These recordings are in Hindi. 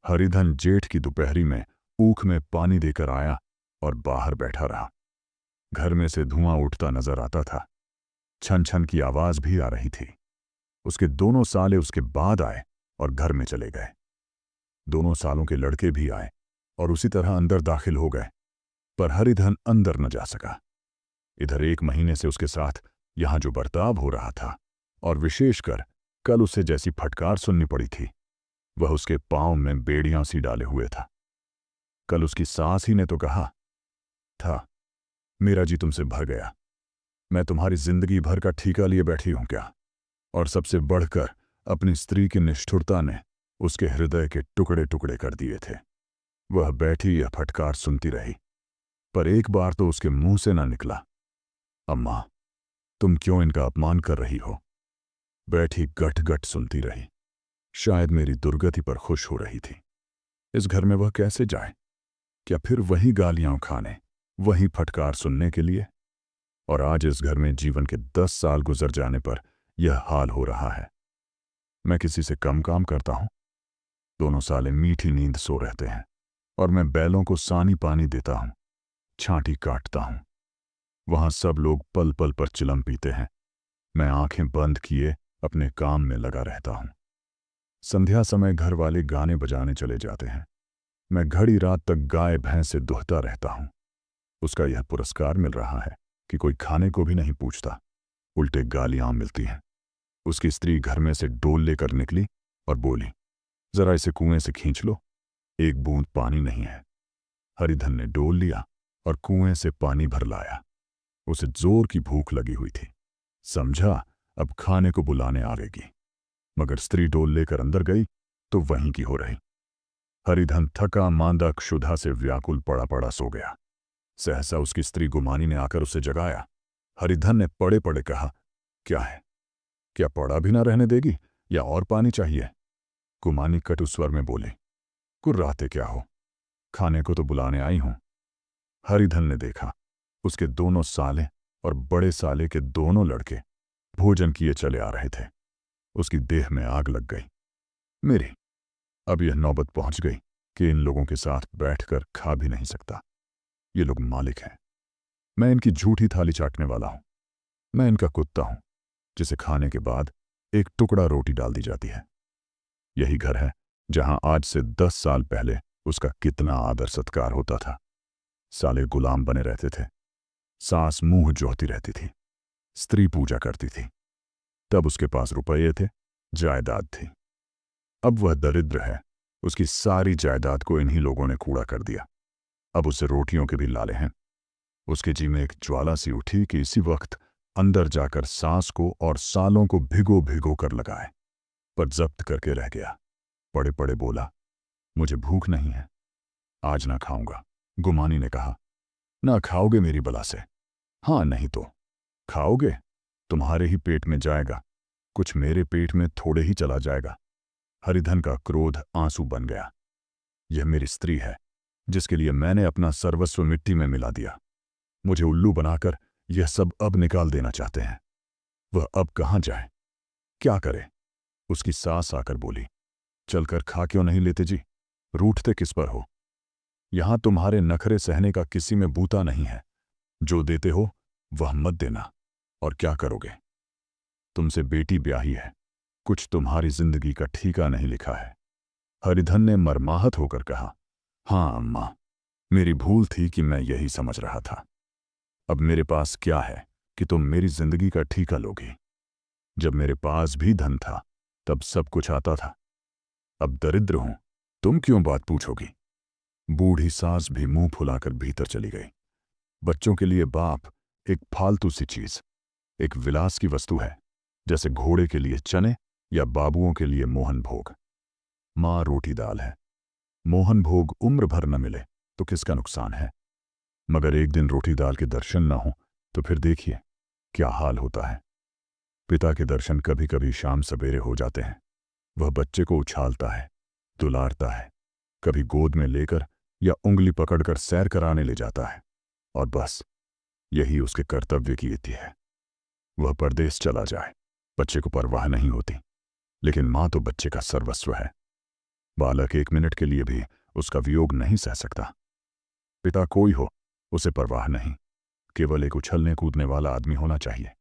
हरिधन जेठ की दोपहरी में ऊख में पानी देकर आया और बाहर बैठा रहा। घर में से धुआं उठता नजर आता था। छन छन की आवाज भी आ रही थी। उसके दोनों साले उसके बाद आए और घर में चले गए। दोनों सालों के लड़के भी आए और उसी तरह अंदर दाखिल हो गए, पर हरिधन अंदर न जा सका। इधर 1 महीने से उसके साथ यहां जो बर्ताव हो रहा था, और विशेषकर कल उसे जैसी फटकार सुननी पड़ी थी, वह उसके पांव में बेड़ियां सी डाले हुए था। कल उसकी सास ही ने तो कहा था, मेरा जी तुमसे भर गया, मैं तुम्हारी जिंदगी भर का ठीका लिए बैठी हूं क्या। और सबसे बढ़कर अपनी स्त्री की निष्ठुरता ने उसके हृदय के टुकड़े टुकड़े कर दिए थे। वह बैठी यह फटकार सुनती रही, पर एक बार तो उसके मुंह से ना निकला, अम्मा तुम क्यों इनका अपमान कर रही हो। बैठी गट गट सुनती रही। शायद मेरी दुर्गति पर खुश हो रही थी। इस घर में वह कैसे जाए? क्या फिर वही गालियां खाने, वही फटकार सुनने के लिए? और आज इस घर में जीवन के 10 साल गुजर जाने पर यह हाल हो रहा है। मैं किसी से कम काम करता हूं? दोनों साले मीठी नींद सो रहते हैं और मैं बैलों को सानी पानी देता हूं, छांटी काटता हूं। वहां सब लोग पल पल पर चिलम पीते हैं। मैं आंखें बंद किए अपने काम में लगा रहता हूं। संध्या समय घर वाले गाने बजाने चले जाते हैं। मैं घड़ी रात तक गाय भैंस से दुहता रहता हूं। उसका यह पुरस्कार मिल रहा है कि कोई खाने को भी नहीं पूछता, उल्टे गालियां मिलती हैं। उसकी स्त्री घर में से डोल लेकर निकली और बोली, जरा इसे कुएं से खींच लो, एक बूंद पानी नहीं है। हरिधन ने डोल लिया और कुएं से पानी भर लाया। उसे जोर की भूख लगी हुई थी। समझा अब खाने को बुलाने आवेगी, मगर स्त्री डोल लेकर अंदर गई तो वहीं की हो रही। हरिधन थका मांदा क्षुधा से व्याकुल पड़ा पड़ा सो गया। सहसा उसकी स्त्री गुमानी ने आकर उसे जगाया। हरिधन ने पड़े पड़े कहा, क्या है, क्या पड़ा भी ना रहने देगी या और पानी चाहिए? गुमानी कटु स्वर में बोली, कुर्राते क्या हो, खाने को तो बुलाने आई हूं। हरिधन ने देखा उसके दोनों साले और बड़े साले के दोनों लड़के भोजन किए चले आ रहे थे। उसकी देह में आग लग गई। मेरी अब यह नौबत पहुंच गई कि इन लोगों के साथ बैठकर खा भी नहीं सकता। ये लोग मालिक हैं, मैं इनकी झूठी थाली चाटने वाला हूं। मैं इनका कुत्ता हूं जिसे खाने के बाद एक टुकड़ा रोटी डाल दी जाती है। यही घर है जहां आज से 10 साल पहले उसका कितना आदर सत्कार होता था। साले गुलाम बने रहते थे। सास मुंह जोहती रहती थी, स्त्री पूजा करती थी। तब उसके पास रुपये थे, जायदाद थी। अब वह दरिद्र है। उसकी सारी जायदाद को इन्हीं लोगों ने कूड़ा कर दिया। अब उसे रोटियों के भी लाले हैं। उसके जी में एक ज्वाला सी उठी कि इसी वक्त अंदर जाकर सास को और सालों को भिगो भिगो कर लगाए, पर जब्त करके रह गया। पड़े पड़े बोला, मुझे भूख नहीं है, आज ना खाऊंगा। गुमानी ने कहा, ना खाओगे मेरी बला से? हाँ नहीं तो खाओगे, तुम्हारे ही पेट में जाएगा, कुछ मेरे पेट में थोड़े ही चला जाएगा। हरिधन का क्रोध आंसू बन गया। यह मेरी स्त्री है जिसके लिए मैंने अपना सर्वस्व मिट्टी में मिला दिया। मुझे उल्लू बनाकर यह सब अब निकाल देना चाहते हैं। वह अब कहां जाए, क्या करे? उसकी सास आकर बोली, चलकर खा क्यों नहीं लेते जी, रूठते किस पर हो? यहां तुम्हारे नखरे सहने का किसी में बूता नहीं है। जो देते हो वह मत देना। और क्या करोगे? तुमसे बेटी ब्याही है, कुछ तुम्हारी जिंदगी का ठीका नहीं लिखा है। हरिधन ने मर्माहत होकर कहा, हाँ अम्मा, मेरी भूल थी कि मैं यही समझ रहा था। अब मेरे पास क्या है कि तुम मेरी जिंदगी का ठीका लोगी? जब मेरे पास भी धन था तब सब कुछ आता था। अब दरिद्र हूं, तुम क्यों बात पूछोगी? बूढ़ी सास भी मुंह फुलाकर भीतर चली गई। बच्चों के लिए बाप एक फालतू सी चीज, एक विलास की वस्तु है, जैसे घोड़े के लिए चने या बाबुओं के लिए मोहन भोग। मां रोटी दाल है, मोहन भोग उम्र भर न मिले तो किसका नुकसान है? मगर एक दिन रोटी दाल के दर्शन न हो तो फिर देखिए क्या हाल होता है। पिता के दर्शन कभी कभी शाम सवेरे हो जाते हैं। वह बच्चे को उछालता है, दुलारता है, कभी गोद में लेकर या उंगली पकड़कर सैर कराने ले जाता है, और बस यही उसके कर्तव्य की इति है। वह परदेश चला जाए, बच्चे को परवाह नहीं होती, लेकिन मां तो बच्चे का सर्वस्व है। बालक 1 मिनट के लिए भी उसका वियोग नहीं सह सकता। पिता कोई हो, उसे परवाह नहीं, केवल एक उछलने कूदने वाला आदमी होना चाहिए।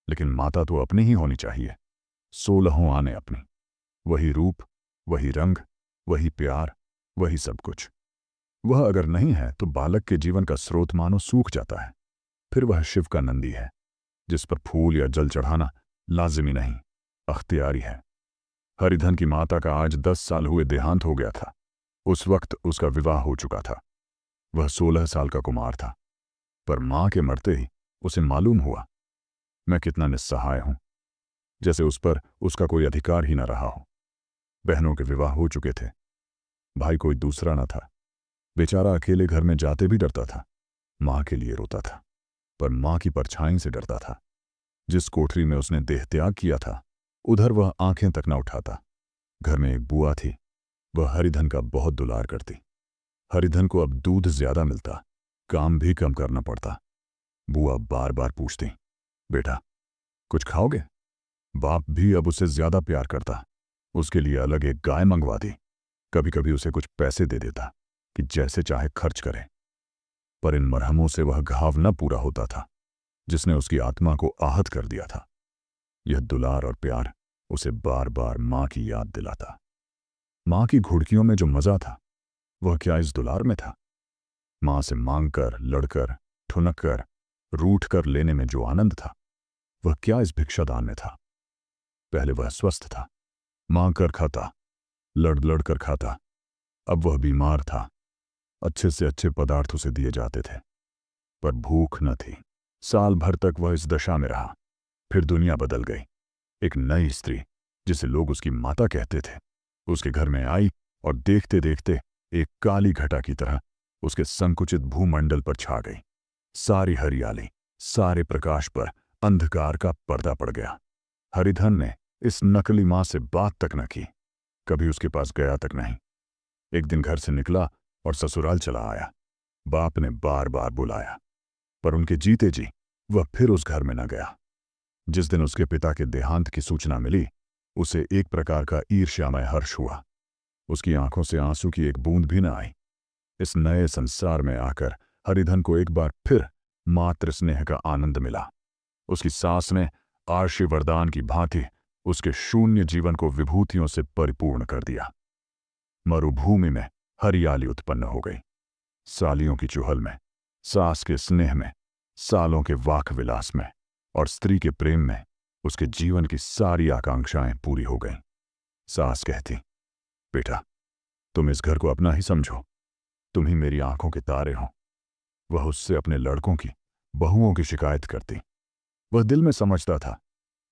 लेकिन माता तो अपनी ही होनी चाहिए, 16 आने अपनी। वही रूप, वही रंग, वही प्यार, वही सब कुछ। वह अगर नहीं है तो बालक के जीवन का स्रोत मानो सूख जाता है। फिर वह शिव का नंदी है, जिस पर फूल या जल चढ़ाना लाजिमी नहीं, अख्तियारी है। हरिधन की माता का आज 10 साल हुए देहांत हो गया था। उस वक्त उसका विवाह हो चुका था। वह 16 साल का कुमार था। पर मां के मरते ही उसे मालूम हुआ, मैं कितना निस्सहाय हूं, जैसे उस पर उसका कोई अधिकार ही न रहा हो। बहनों के विवाह हो चुके थे, भाई कोई दूसरा न था। बेचारा अकेले घर में जाते भी डरता था। मां के लिए रोता था, पर मां की परछाई से डरता था। जिस कोठरी में उसने देहत्याग किया था, उधर वह आंखें तक न उठाता। घर में एक बुआ थी, वह हरिधन का बहुत दुलार करती। हरिधन को अब दूध ज्यादा मिलता, काम भी कम करना पड़ता। बुआ बार बार पूछती, बेटा कुछ खाओगे? बाप भी अब उसे ज्यादा प्यार करता, उसके लिए अलग एक गाय मंगवा दी। कभी कभी उसे कुछ पैसे दे देता कि जैसे चाहे खर्च करे। पर इन मरहमों से वह घाव न पूरा होता था, जिसने उसकी आत्मा को आहत कर दिया था। यह दुलार और प्यार उसे बार बार मां की याद दिलाता। मां की घुड़कियों में जो मजा था, वह क्या इस दुलार में था? मां से मांगकर, लड़कर, ठुनक कर, रूठ कर लेने में जो आनंद था, वह क्या इस भिक्षादान में था? पहले वह स्वस्थ था, मांग कर खाता, लड़ लड़ कर खाता। अब वह बीमार था, अच्छे से अच्छे पदार्थ उसे दिए जाते थे, पर भूख न थी। साल भर तक वह इस दशा में रहा। फिर दुनिया बदल गई। एक नई स्त्री, जिसे लोग उसकी माता कहते थे, उसके घर में आई और देखते देखते एक काली घटा की तरह उसके संकुचित भूमंडल पर छा गई। सारी हरियाली, सारे प्रकाश पर अंधकार का पर्दा पड़ गया। हरिधन ने इस नकली मां से बात तक न की, कभी उसके पास गया तक नहीं। एक दिन घर से निकला और ससुराल चला आया। बाप ने बार बार बुलाया, पर उनके जीते जी वह फिर उस घर में न गया। जिस दिन उसके पिता के देहांत की सूचना मिली, उसे एक प्रकार का ईर्ष्यामय हर्ष हुआ। उसकी आंखों से आंसू की एक बूंद भी न आई। इस नए संसार में आकर हरिधन को एक बार फिर मातृ स्नेह का आनंद मिला। उसकी सास ने आर्षि वरदान की भांति उसके शून्य जीवन को विभूतियों से परिपूर्ण कर दिया। मरुभूमि में हरियाली उत्पन्न हो गई। सालियों की चुहल में, सास के स्नेह में, सालों के वाक विलास में और स्त्री के प्रेम में उसके जीवन की सारी आकांक्षाएं पूरी हो गईं। सास कहती, बेटा तुम इस घर को अपना ही समझो, तुम ही मेरी आंखों के तारे हो। वह उससे अपने लड़कों की, बहुओं की शिकायत करती। वह दिल में समझता था,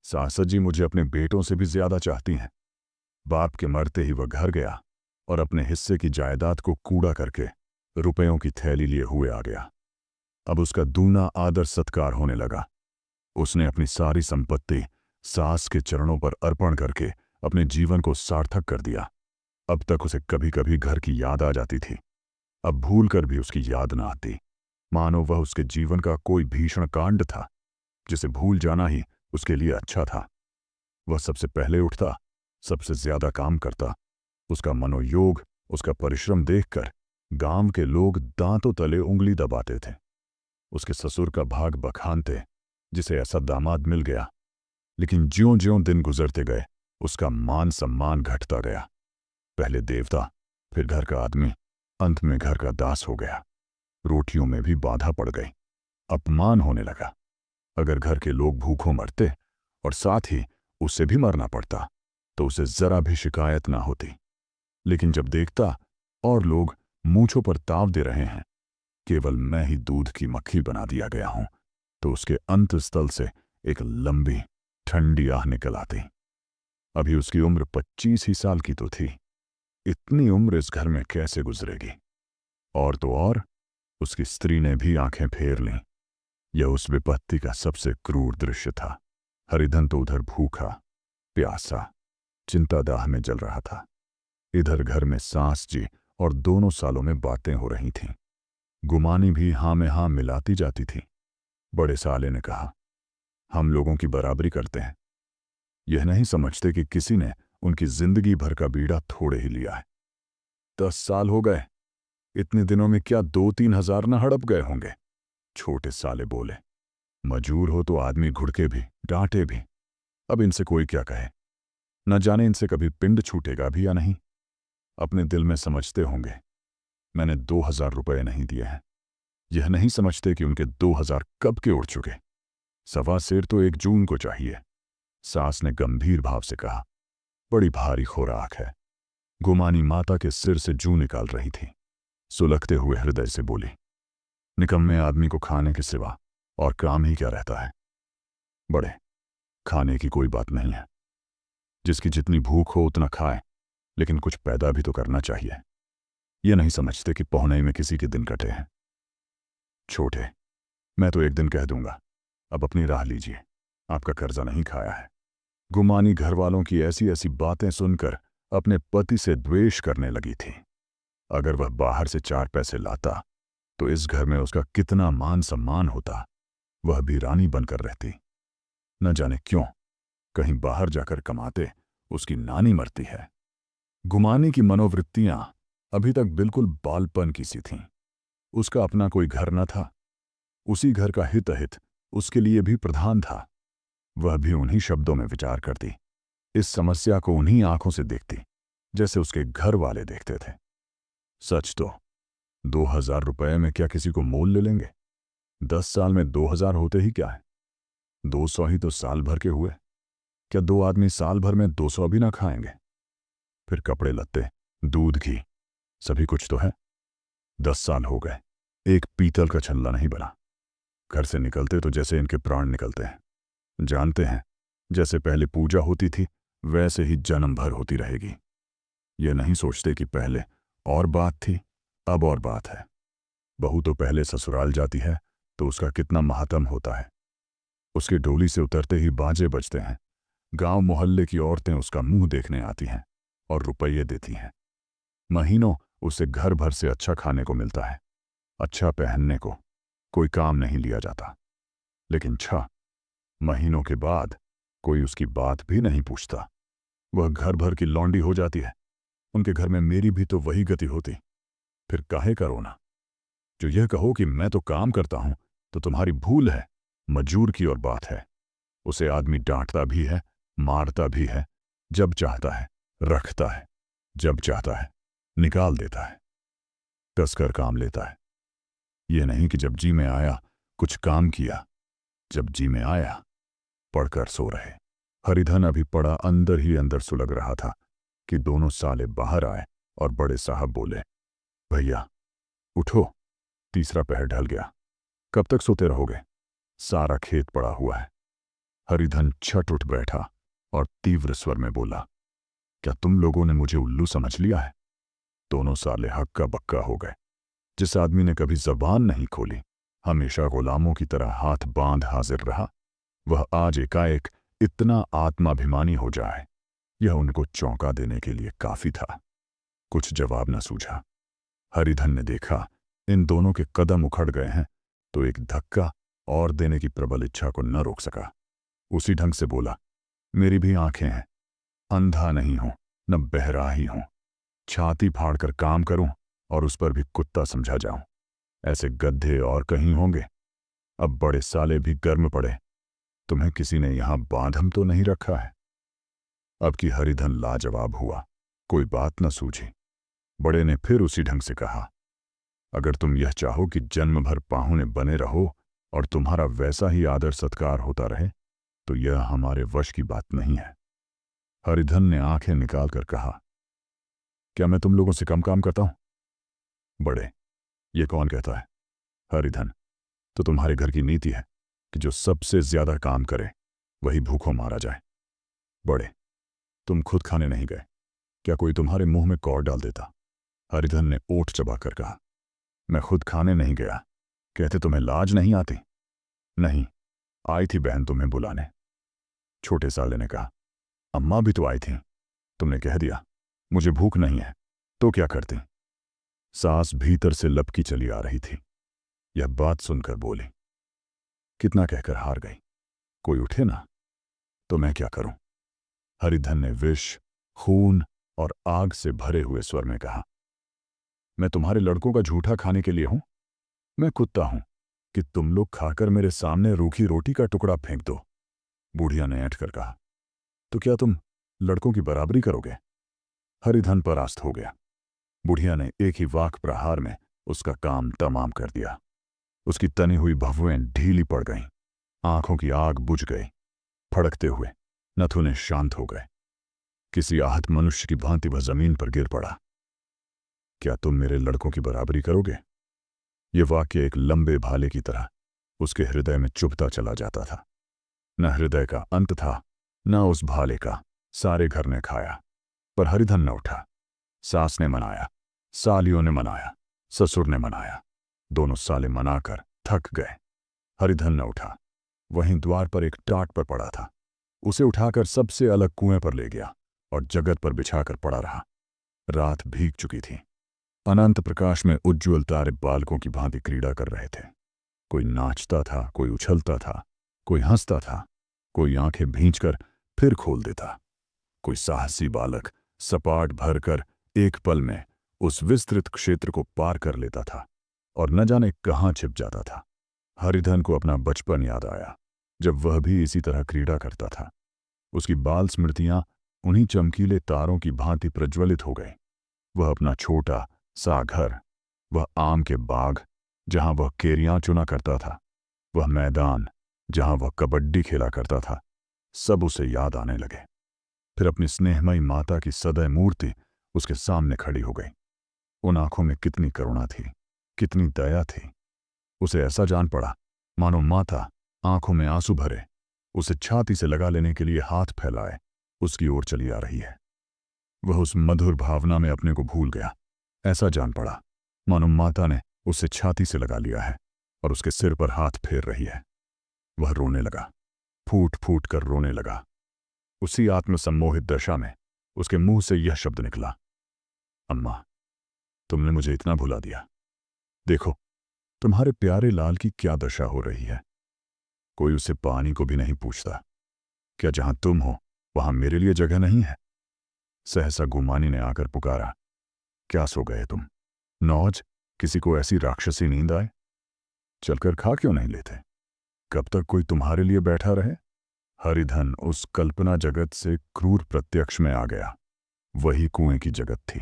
सास जी मुझे अपने बेटों से भी ज्यादा चाहती हैं। बाप के मरते ही वह घर गया और अपने हिस्से की जायदाद को कूड़ा करके रुपयों की थैली लिए हुए आ गया। अब उसका दूना आदर सत्कार होने लगा। उसने अपनी सारी संपत्ति सास के चरणों पर अर्पण करके अपने जीवन को सार्थक कर दिया। अब तक उसे कभी कभी घर की याद आ जाती थी, अब भूल कर भी उसकी याद न आती, मानो वह उसके जीवन का कोई भीषण कांड था, जिसे भूल जाना ही उसके लिए अच्छा था। वह सबसे पहले उठता, सबसे ज्यादा काम करता। उसका मनोयोग, उसका परिश्रम देखकर गांव के लोग दांतों तले उंगली दबाते थे। उसके ससुर का भाग बखानते, जिसे ऐसा दामाद मिल गया। लेकिन ज्यों-ज्यों दिन गुजरते गए, उसका मान सम्मान घटता गया। पहले देवता, फिर घर का आदमी, अंत में घर का दास हो गया। रोटियों में भी बाधा पड़ गई, अपमान होने लगा। अगर घर के लोग भूखों मरते और साथ ही उससे भी मरना पड़ता, तो उसे जरा भी शिकायत ना होती। लेकिन जब देखता और लोग मूंछों पर ताव दे रहे हैं, केवल मैं ही दूध की मक्खी बना दिया गया हूं, तो उसके अंतस्थल से एक लंबी ठंडी आह निकल आती। अभी उसकी उम्र 25 ही साल की तो थी। इतनी उम्र इस घर में कैसे गुजरेगी? और तो और उसकी स्त्री ने भी आंखें फेर लीं। यह उस विपत्ति का सबसे क्रूर दृश्य था। हरिधन तो उधर भूखा, प्यासा, चिंतादाह में जल रहा था। इधर घर में सास जी और दोनों सालों में बातें हो रही थीं। गुमानी भी हां में हां मिलाती जाती थी। बड़े साले ने कहा, हम लोगों की बराबरी करते हैं। यह नहीं समझते कि किसी ने उनकी जिंदगी भर का बीड़ा थोड़े ही लिया है। 10 साल हो गए। इतने दिनों में क्या 2-3 हज़ार न हड़प गए होंगे। छोटे साले बोले, मजूर हो तो आदमी घुड़के भी, डांटे भी। अब इनसे कोई क्या कहे। न जाने इनसे कभी पिंड छूटेगा भी या नहीं। अपने दिल में समझते होंगे मैंने 2,000 रुपये नहीं दिए हैं। यह नहीं समझते कि उनके 2,000 कब के उड़ चुके। सवा सेर तो 1 जून को चाहिए। सास ने गंभीर भाव से कहा, बड़ी भारी खुराक है। गुमानी माता के सिर से जूं निकाल रही थी। सुलगते हुए हृदय से बोली, निकम्मे आदमी को खाने के सिवा और काम ही क्या रहता है। बड़े, खाने की कोई बात नहीं है। जिसकी जितनी भूख हो उतना खाए, लेकिन कुछ पैदा भी तो करना चाहिए। ये नहीं समझते कि पौने में किसी के दिन कटे हैं। छोटे, मैं तो एक दिन कह दूंगा, अब अपनी राह लीजिए, आपका कर्जा नहीं खाया है। गुमानी घर वालों की ऐसी ऐसी बातें सुनकर अपने पति से द्वेष करने लगी थी। अगर वह बाहर से 4 पैसे लाता तो इस घर में उसका कितना मान सम्मान होता। वह भी रानी बनकर रहती। न जाने क्यों कहीं बाहर जाकर कमाते उसकी नानी मरती है। गुमानी की मनोवृत्तियां अभी तक बिल्कुल बालपन की सी थीं। उसका अपना कोई घर न था। उसी घर का हित अहित उसके लिए भी प्रधान था। वह भी उन्हीं शब्दों में विचार करती, इस समस्या को उन्हीं आंखों से देखती जैसे उसके घर वाले देखते थे। सच तो 2,000 रुपये में क्या किसी को मोल ले लेंगे। 10 साल में 2,000 होते ही क्या है। 200 ही तो साल भर के हुए। क्या 2 आदमी साल भर में 200 भी ना खाएंगे। फिर कपड़े लत्ते, दूध घी, सभी कुछ तो है। 10 साल हो गए, एक पीतल का छल्ला नहीं बना। घर से निकलते तो जैसे इनके प्राण निकलते हैं। जानते हैं, जैसे पहले पूजा होती थी वैसे ही जन्म भर होती रहेगी। ये नहीं सोचते कि पहले और बात थी, अब और बात है। बहू तो पहले ससुराल जाती है तो उसका कितना माहतम होता है। उसके डोली से उतरते ही बाजे बजते हैं। गांव मोहल्ले की औरतें उसका मुंह देखने आती हैं और रुपये देती हैं। महीनों उसे घर भर से अच्छा खाने को मिलता है, अच्छा पहनने को। कोई काम नहीं लिया जाता। लेकिन 6 महीनों के बाद कोई उसकी बात भी नहीं पूछता। वह घर भर की लौंडी हो जाती है। उनके घर में मेरी भी तो वही गति होती। फिर काहे का रोना। जो यह कहो कि मैं तो काम करता हूं तो तुम्हारी भूल है। मजूर की और बात है। उसे आदमी डांटता भी है, मारता भी है। जब चाहता है रखता है, जब चाहता है निकाल देता है, कसकर काम लेता है। यह नहीं कि जब जी में आया कुछ काम किया। जब जी में आया पढ़कर सो रहे। हरिधन अभी पड़ा अंदर ही अंदर सुलग रहा था कि दोनों साले बाहर आए और बड़े साहब बोले, भैया उठो, तीसरा पहर ढल गया। कब तक सोते रहोगे। सारा खेत पड़ा हुआ है। हरिधन छट उठ बैठा और तीव्र स्वर में बोला, क्या तुम लोगों ने मुझे उल्लू समझ लिया है। दोनों साले हक्का बक्का हो गए। जिस आदमी ने कभी जबान नहीं खोली, हमेशा गुलामों की तरह हाथ बांध हाजिर रहा, वह आज एकाएक इतना आत्माभिमानी हो जाए, यह उनको चौंका देने के लिए काफी था। कुछ जवाब न सूझा। हरिधन ने देखा इन दोनों के कदम उखड़ गए हैं तो एक धक्का और देने की प्रबल इच्छा को न रोक सका। उसी ढंग से बोला, मेरी भी आंखें हैं, अंधा नहीं हूं न बहरा ही हूं। छाती फाड़कर काम करूं और उस पर भी कुत्ता समझा जाऊं। ऐसे गड्ढे और कहीं होंगे। अब बड़े साले भी गर्म पड़े। तुम्हें किसी ने यहां बांधम तो नहीं रखा है। अब की हरिधन लाजवाब हुआ। कोई बात न सूझी। बड़े ने फिर उसी ढंग से कहा, अगर तुम यह चाहो कि जन्म भर पाहुने बने रहो और तुम्हारा वैसा ही आदर सत्कार होता रहे तो यह हमारे वश की बात नहीं है। हरिधन ने आंखें निकालकर कहा, क्या मैं तुम लोगों से कम काम करता हूं। बड़े, ये कौन कहता है। हरिधन, तो तुम्हारे घर की नीति है कि जो सबसे ज्यादा काम करे वही भूखों मारा जाए। बड़े, तुम खुद खाने नहीं गए, क्या कोई तुम्हारे मुंह में कौर डाल देता। हरिधन ने ओठ चबाकर कहा, मैं खुद खाने नहीं गया। कहते तुम्हें लाज नहीं आती। नहीं, आई थी बहन तुम्हें बुलाने। छोटे साले ने कहा, अम्मा भी तो आई थी, तुमने कह दिया मुझे भूख नहीं है, तो क्या करती। सास भीतर से लपकी चली आ रही थी। यह बात सुनकर बोली, कितना कहकर हार गई। कोई उठे ना तो मैं क्या करूं। हरिधन ने विष, खून और आग से भरे हुए स्वर में कहा, मैं तुम्हारे लड़कों का झूठा खाने के लिए हूं? मैं कुत्ता हूं कि तुम लोग खाकर मेरे सामने रूखी रोटी का टुकड़ा फेंक दो? बूढ़िया ने ऐंठ कर कहा। तो क्या तुम लड़कों की बराबरी करोगे? हरिधन परास्त हो गया। बुढ़िया ने एक ही वाक प्रहार में उसका काम तमाम कर दिया। उसकी तनी हुई भौहें ढीली पड़ गईं, आंखों की आग बुझ गई, फड़कते हुए नथुने शांत हो गए। किसी आहत मनुष्य की भांति वह जमीन पर गिर पड़ा। क्या तुम मेरे लड़कों की बराबरी करोगे? ये वाक्य एक लंबे भाले की तरह उसके हृदय में चुभता चला जाता था। न हृदय का अंत था, न उस भाले का। सारे घर ने खाया, पर हरिधन न उठा। सास ने मनाया, सालियों ने मनाया, ससुर ने मनाया। दोनों साले मनाकर थक गए। हरिधन न उठा। वहीं द्वार पर एक टाट पर पड़ा था। उसे उठाकर सबसे अलग कुएं पर ले गया और जगत पर बिछाकर पड़ा रहा। रात भीग चुकी थी। अनंत प्रकाश में उज्ज्वल तारे बालकों की भांति क्रीड़ा कर रहे थे। कोई नाचता था, कोई उछलता था, कोई हंसता था, कोई आंखें भींचकर फिर खोल देता। कोई साहसी बालक सपाट भरकर एक पल में उस विस्तृत क्षेत्र को पार कर लेता था और न जाने कहां छिप जाता था। हरिधन को अपना बचपन याद आया, जब वह भी इसी तरह क्रीड़ा करता था। उसकी बाल स्मृतियां उन्हीं चमकीले तारों की भांति प्रज्वलित हो गई। वह अपना छोटा सा घर, वह आम के बाग जहां वह केरियां चुना करता था, वह मैदान जहां वह कबड्डी खेला करता था, सब उसे याद आने लगे। फिर अपनी स्नेहमयी माता की सदैव मूर्ति उसके सामने खड़ी हो गई। उन आंखों में कितनी करुणा थी, कितनी दया थी। उसे ऐसा जान पड़ा मानो माता आंखों में आंसू भरे उसे छाती से लगा लेने के लिए हाथ फैलाए उसकी ओर चली आ रही है। वह उस मधुर भावना में अपने को भूल गया। ऐसा जान पड़ा मानो माता ने उसे छाती से लगा लिया है और उसके सिर पर हाथ फेर रही है। वह रोने लगा, फूट फूट कर रोने लगा। उसी आत्मसम्मोहित दशा में उसके मुंह से यह शब्द निकला, अम्मा, तुमने मुझे इतना भुला दिया। देखो तुम्हारे प्यारे लाल की क्या दशा हो रही है। कोई उसे पानी को भी नहीं पूछता। क्या जहां तुम हो वहां मेरे लिए जगह नहीं है? सहसा गुमानी ने आकर पुकारा, क्या सो गए तुम? नौज किसी को ऐसी राक्षसी नींद आए? चलकर खा क्यों नहीं लेते? कब तक कोई तुम्हारे लिए बैठा रहे? हरिधन उस कल्पना जगत से क्रूर प्रत्यक्ष में आ गया। वही कुएं की जगत थी,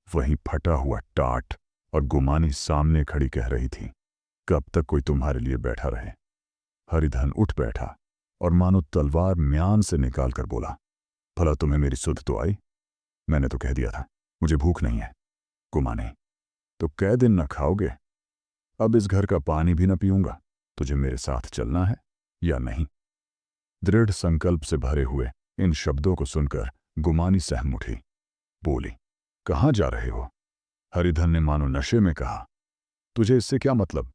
वही फटा हुआ टाट, और गुमानी सामने खड़ी कह रही थी, कब तक कोई तुम्हारे लिए बैठा रहे? हरिधन उठ बैठा और मानो तलवार म्यान से निकालकर बोला, भला तुम्हें मेरी सुध तो आई? मैंने तो कह दिया था मुझे भूख नहीं है। गुमानी, तो कै दिन न खाओगे? अब इस घर का पानी भी न पीऊंगा। तुझे मेरे साथ चलना है या नहीं? दृढ़ संकल्प से भरे हुए इन शब्दों को सुनकर गुमानी सहम उठी। बोली, कहाँ जा रहे हो? हरिधन ने मानो नशे में कहा, तुझे इससे क्या मतलब?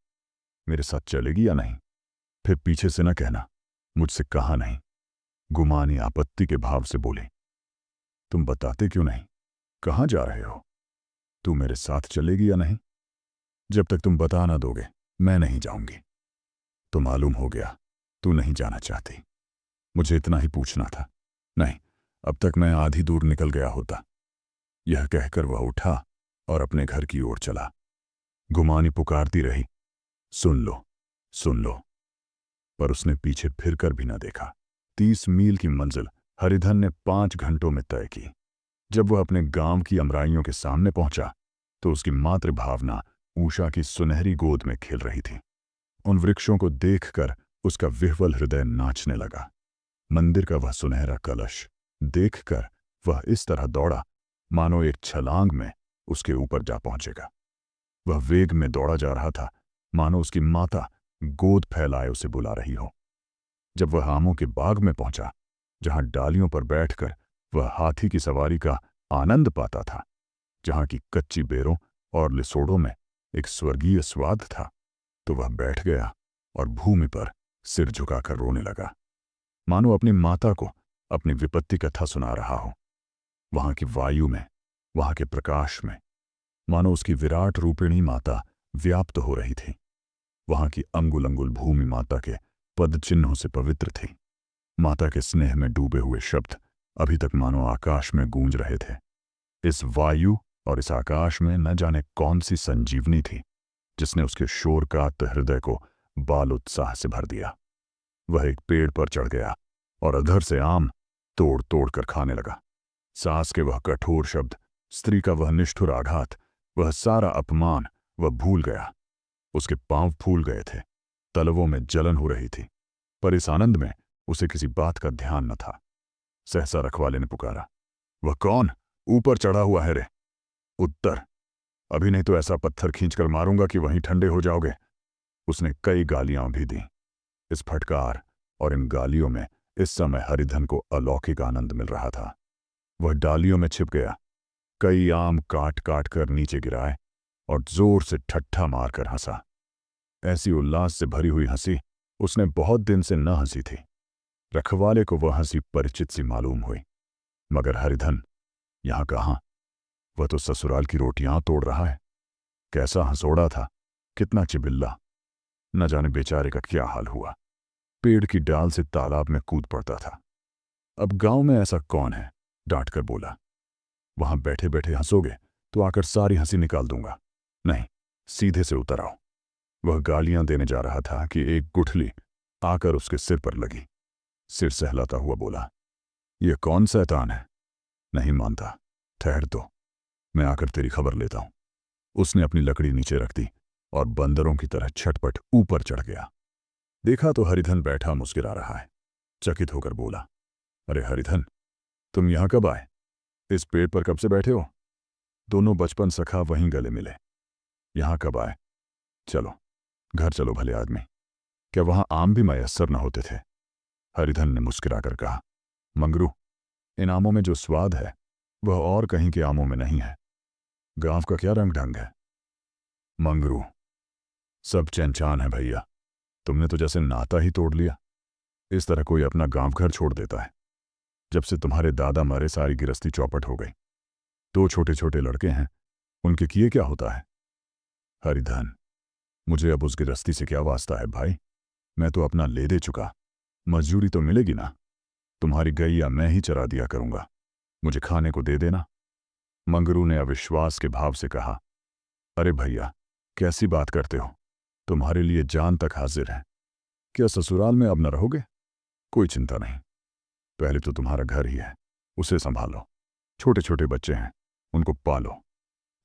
मेरे साथ चलेगी या नहीं? फिर पीछे से न कहना मुझसे कहा नहीं। गुमानी आपत्ति के भाव से बोली, तुम बताते क्यों नहीं? कहाँ जा रहे हो? तू मेरे साथ चलेगी या नहीं? जब तक तुम बता ना दोगे मैं नहीं जाऊंगी। तो मालूम हो गया तू नहीं जाना चाहती। मुझे इतना ही पूछना था। नहीं, अब तक मैं आधी दूर निकल गया होता। यह कहकर वह उठा और अपने घर की ओर चला। गुमानी पुकारती रही, सुन लो, सुन लो, पर उसने पीछे फिरकर भी न देखा। 30 मील की मंजिल हरिधन ने 5 घंटों में तय की। जब वह अपने गांव की अमराइयों के सामने पहुंचा तो उसकी मातृभावना ऊषा की सुनहरी गोद में खेल रही थी। उन वृक्षों को देखकर उसका विह्वल हृदय नाचने लगा। मंदिर का वह सुनहरा कलश देखकर वह इस तरह दौड़ा मानो एक छलांग में उसके ऊपर जा पहुंचेगा। वह वेग में दौड़ा जा रहा था मानो उसकी माता गोद फैलाए उसे बुला रही हो। जब वह आमों के बाग में पहुंचा, जहां डालियों पर बैठकर वह हाथी की सवारी का आनंद पाता था, जहां की कच्ची बेरों और लिसोड़ों में एक स्वर्गीय स्वाद था, तो वह बैठ गया और भूमि पर सिर झुकाकर रोने लगा, मानो अपनी माता को अपनी विपत्ति कथा सुना रहा हो। वहां की वायु में, वहां के प्रकाश में मानो उसकी विराट रूपिणी माता व्याप्त हो रही थी। वहां की अंगुल अंगुल भूमि माता के पद चिन्हों से पवित्र थी। माता के स्नेह में डूबे हुए शब्द अभी तक मानो आकाश में गूंज रहे थे। इस वायु और इस आकाश में न जाने कौन सी संजीवनी थी जिसने उसके शोर का हृदय को बाल उत्साह से भर दिया। वह एक पेड़ पर चढ़ गया और अधर से आम तोड़ तोड़ कर खाने लगा। सास के वह कठोर शब्द, स्त्री का वह निष्ठुर आघात, वह सारा अपमान वह भूल गया। उसके पांव फूल गए थे, तलवों में जलन हो रही थी, पर इस आनंद में उसे किसी बात का ध्यान न था। सहसा रखवाले ने पुकारा, वह कौन ऊपर चढ़ा हुआ है रे? उत्तर, अभी नहीं तो ऐसा पत्थर खींचकर मारूंगा कि वहीं ठंडे हो जाओगे। उसने कई गालियां भी दी। इस फटकार और इन गालियों में इस समय हरिधन को अलौकिक आनंद मिल रहा था। वह डालियों में छिप गया, कई आम काट काट कर नीचे गिराए और जोर से ठट्ठा मारकर हंसा। ऐसी उल्लास से भरी हुई हंसी उसने बहुत दिन से न हंसी थी। रखवाले को वह हंसी परिचित सी मालूम हुई, मगर हरिधन यहां कहां, वह तो ससुराल की रोटियां तोड़ रहा है। कैसा हंसोड़ा था, कितना चिबिल्ला। न जाने बेचारे का क्या हाल हुआ। पेड़ की डाल से तालाब में कूद पड़ता था। अब गांव में ऐसा कौन है, डांट कर बोला, वहां बैठे बैठे हंसोगे तो आकर सारी हंसी निकाल दूंगा। नहीं, सीधे से उतर आओ। वह गालियां देने जा रहा था कि एक गुठली आकर उसके सिर पर लगी। सिर सहलाता हुआ बोला, यह कौन शैतान है? नहीं मानता, ठहर तो, मैं आकर तेरी खबर लेता हूं। उसने अपनी लकड़ी नीचे रख दी और बंदरों की तरह छटपट ऊपर चढ़ गया। देखा तो हरिधन बैठा मुस्कुरा रहा है। चकित होकर बोला, अरे हरिधन, तुम यहां कब आए? इस पेड़ पर कब से बैठे हो? दोनों बचपन सखा वहीं गले मिले। यहां कब आए? चलो घर चलो भले आदमी। क्या वहां आम भी मयस्सर न होते थे? हरिधन ने मुस्कुराकर कहा, मंगरू, इन आमों में जो स्वाद है वह और कहीं के आमों में नहीं है। गांव का क्या रंग ढंग है। मंगरू, सब चैन है भैया। तुमने तो जैसे नाता ही तोड़ लिया। इस तरह कोई अपना गांव घर छोड़ देता है? जब से तुम्हारे दादा मरे सारी गिरस्ती चौपट हो गई। 2 छोटे छोटे लड़के हैं, उनके किए क्या होता है? हरिधन, मुझे अब उस गिरस्ती से क्या वास्ता है भाई। मैं तो अपना ले दे चुका। मजदूरी तो मिलेगी ना। तुम्हारी गैया मैं ही चरा दिया करूंगा। मुझे खाने को दे देना। मंगरू ने अविश्वास के भाव से कहा, अरे भैया, कैसी बात करते हो? तुम्हारे लिए जान तक हाजिर है। क्या ससुराल में अब न रहोगे? कोई चिंता नहीं, पहले तो तुम्हारा घर ही है, उसे संभालो। छोटे छोटे बच्चे हैं, उनको पालो।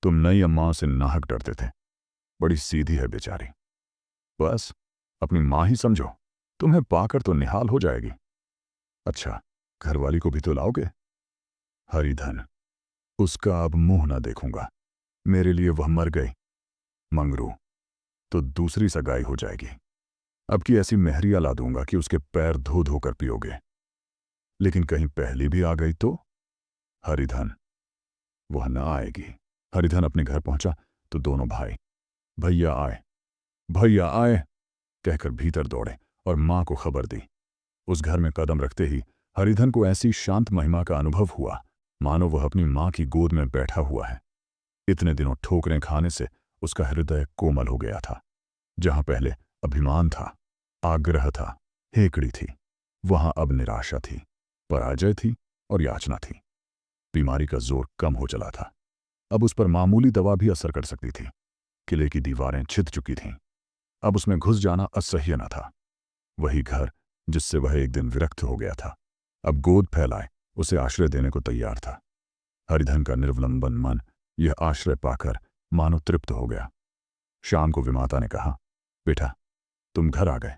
तुम नई अम्मा से नाहक डरते थे, बड़ी सीधी है बेचारी। बस अपनी मां ही समझो, तुम्हें पाकर तो निहाल हो जाएगी। अच्छा, घरवाली को भी तो लाओगे? हरिधन, उसका अब मुंह ना देखूंगा। मेरे लिए वह मर गई। मंगरू, तो दूसरी सगाई हो जाएगी। अब की ऐसी मेहरिया ला दूंगा कि उसके पैर धो धोकर पियोगे। लेकिन कहीं पहली भी आ गई तो? हरिधन, वह न आएगी। हरिधन अपने घर पहुंचा तो दोनों भाई भैया आए, भैया आए कहकर भीतर दौड़े और मां को खबर दी। उस घर में कदम रखते ही हरिधन को ऐसी शांत महिमा का अनुभव हुआ मानो वह अपनी मां की गोद में बैठा हुआ है। इतने दिनों ठोकरें खाने से उसका हृदय कोमल हो गया था। जहां पहले अभिमान था, आग्रह था, हेकड़ी थी, वहां अब निराशा थी, पराजय थी और याचना थी। बीमारी का जोर कम हो चला था। अब उस पर मामूली दवा भी असर कर सकती थी। किले की दीवारें छिद चुकी थीं। अब उसमें घुस जाना असह्य न था। वही घर जिससे वह एक दिन विरक्त हो गया था, अब गोद फैलाए उसे आश्रय देने को तैयार था। हरिधन का निर्वलंबन मन यह आश्रय पाकर मानो तृप्त हो गया। शाम को विमाता ने कहा, बेटा, तुम घर आ गए,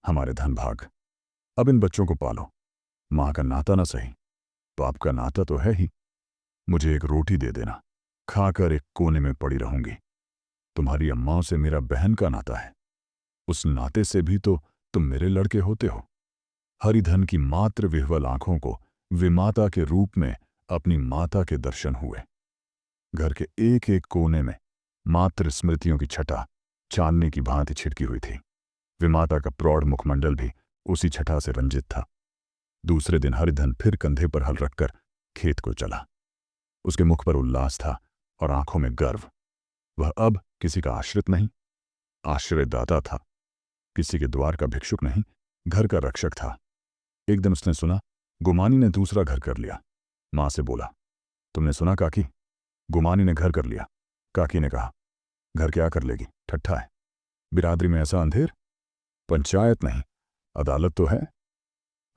हमारे धन भाग। अब इन बच्चों को पालो। मां का नाता न सही, बाप का नाता तो है ही। मुझे एक रोटी दे देना, खाकर एक कोने में पड़ी रहूंगी। तुम्हारी अम्माओं से मेरा बहन का नाता है, उस नाते से भी तो तुम मेरे लड़के होते हो। हरिधन की मात्र विह्वल आंखों को विमाता के रूप में अपनी माता के दर्शन हुए। घर के एक एक कोने में मात्र स्मृतियों की छटा चांदनी की भांति छिटकी हुई थी। विमाता का प्रौढ़ मुखमंडल भी उसी छटा से रंजित था। दूसरे दिन हरिधन फिर कंधे पर हल रखकर खेत को चला। उसके मुख पर उल्लास था और आंखों में गर्व। वह अब किसी का आश्रित नहीं, आश्रयदाता था। किसी के द्वार का भिक्षुक नहीं, घर का रक्षक था। एक दिन उसने सुना गुमानी ने दूसरा घर कर लिया। मां से बोला, तुमने सुना काकी, गुमानी ने घर कर लिया। काकी ने कहा, घर क्या कर लेगी, ठट्ठा है। बिरादरी में ऐसा अंधेर। पंचायत नहीं, अदालत तो है।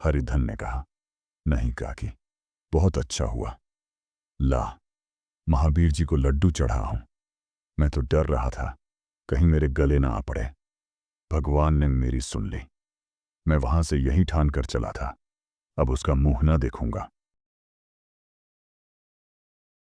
हरिधन ने कहा, नहीं काकी, बहुत अच्छा हुआ। ला, महावीर जी को लड्डू चढ़ा हूं। मैं तो डर रहा था कहीं मेरे गले ना आ पड़े। भगवान ने मेरी सुन ली। मैं वहां से यही ठान कर चला था, अब उसका मुंह ना देखूंगा।